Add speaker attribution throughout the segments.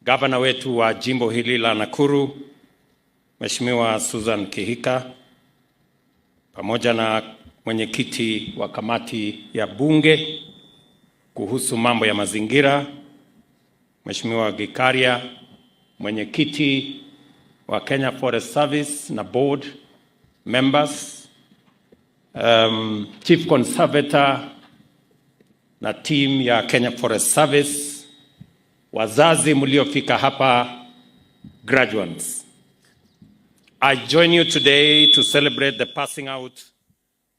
Speaker 1: Gavana wetu wa jimbo hili la Nakuru, Mheshimiwa Susan Kihika, pamoja na mwenyekiti wa kamati ya bunge kuhusu mambo ya mazingira, Mheshimiwa Gikaria, mwenyekiti wa Kenya Forest Service na board members, Chief Conservator na team ya Kenya Forest Service, wazazi mliofika hapa, graduates. I join you today to celebrate the passing out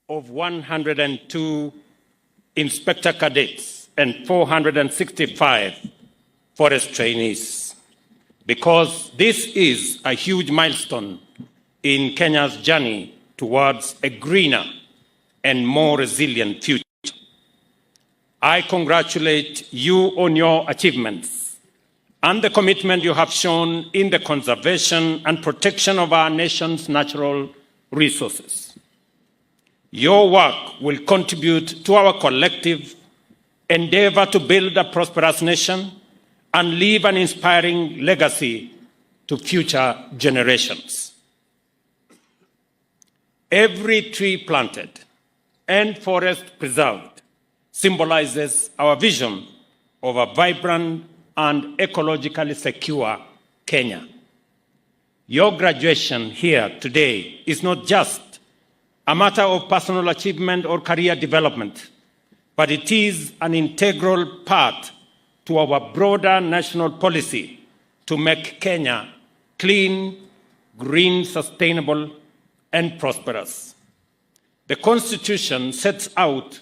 Speaker 1: of 102 inspector cadets and 465 forest trainees, because this is a huge milestone in Kenya's journey towards a greener and more resilient future. I congratulate you on your achievements and the commitment you have shown in the conservation and protection of our nation's natural resources. Your work will contribute to our collective endeavor to build a prosperous nation and leave an inspiring legacy to future generations. Every tree planted and forest preserved symbolizes our vision of a vibrant and ecologically secure Kenya. Your graduation here today is not just a matter of personal achievement or career development, but it is an integral part to our broader national policy to make Kenya clean, green, sustainable, and prosperous. The Constitution sets out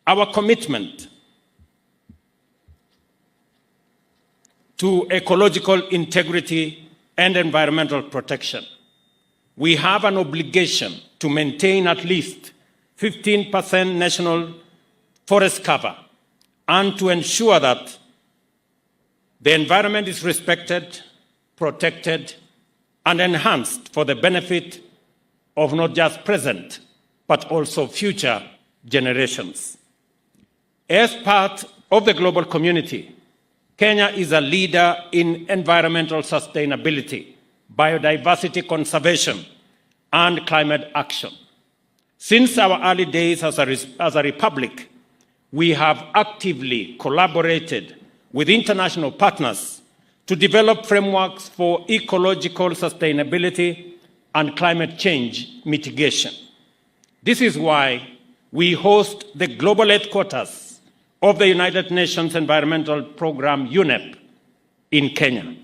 Speaker 1: our commitment to ecological integrity and environmental protection. We have an obligation to maintain at least 15% national forest cover and to ensure that the environment is respected, protected, and enhanced for the benefit of not just present, but also future generations. As part of the global community, Kenya is a leader in environmental sustainability, biodiversity conservation, and climate action. Since our early days as a republic, we have actively collaborated with international partners to develop frameworks for ecological sustainability and climate change mitigation. This is why we host the global headquarters of the United Nations Environmental Programme, UNEP, in Kenya.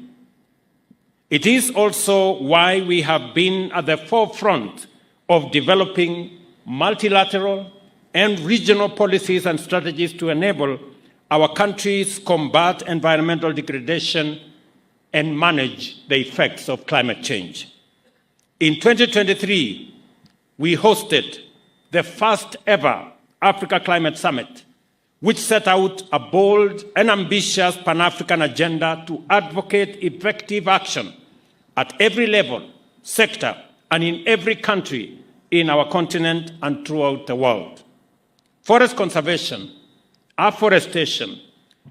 Speaker 1: It is also why we have been at the forefront of developing multilateral and regional policies and strategies to enable our countries combat environmental degradation and manage the effects of climate change. In 2023, we hosted the first ever Africa Climate Summit, which set out a bold and ambitious Pan-African agenda to advocate effective action at every level, sector, and in every country in our continent and throughout the world. Forest conservation, afforestation,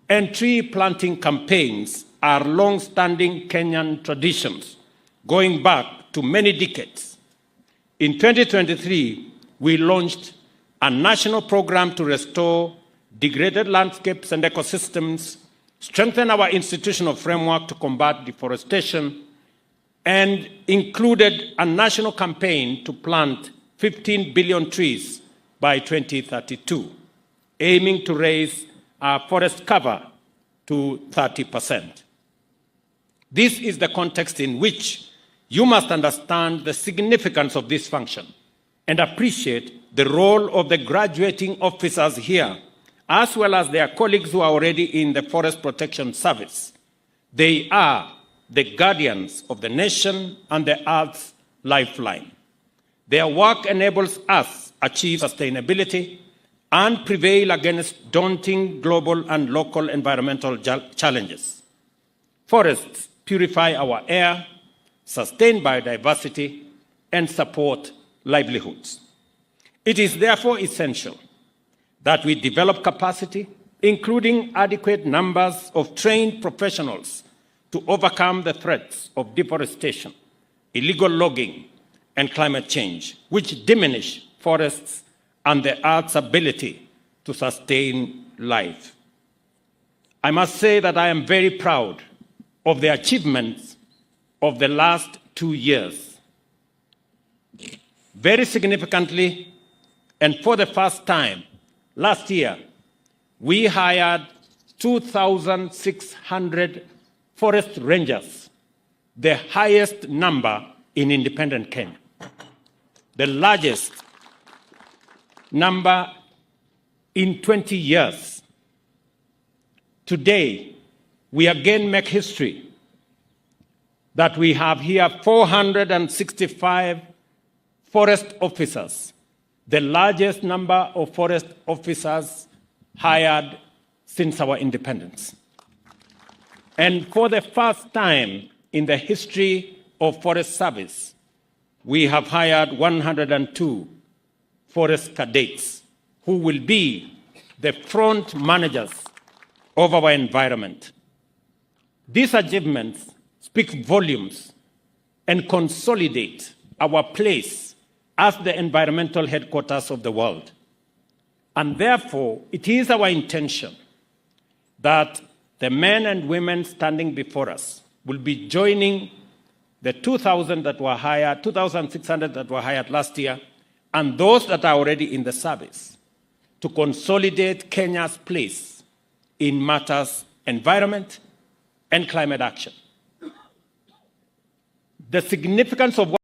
Speaker 1: and tree planting campaigns are long-standing Kenyan traditions, going back to many decades. In 2023, we launched a national program to restore degraded landscapes and ecosystems, strengthen our institutional framework to combat deforestation, and included a national campaign to plant 15 billion trees by 2032, aiming to raise our forest cover to 30%. This is the context in which you must understand the significance of this function and appreciate the role of the graduating officers here, as well as their colleagues who are already in the Forest Protection Service. They are the guardians of the nation and the Earth's lifeline. Their work enables us achieve sustainability and prevail against daunting global and local environmental challenges. Forests purify our air, sustain biodiversity, and support livelihoods. It is therefore essential that we develop capacity including adequate numbers of trained professionals to overcome the threats of deforestation, illegal logging, and climate change, which diminish forests and the Earth's ability to sustain life. I must say that I am very proud of the achievements of the last 2 years. Very significantly, and for the first time, last year, we hired 2,600 forest rangers, the highest number in independent Kenya, the largest number in 20 years. Today, we again make history that we have here 465 forest officers, the largest number of forest officers hired since our independence. And for the first time in the history of Forest Service, we have hired 102 forest cadets who will be the front managers of our environment. These achievements speak volumes and consolidate our place as the environmental headquarters of the world. And therefore, it is our intention that the men and women standing before us will be joining the 2,000 that were hired, 2,600 that were hired last year, and those that are already in the service to consolidate Kenya's place in matters environment and climate action. The significance of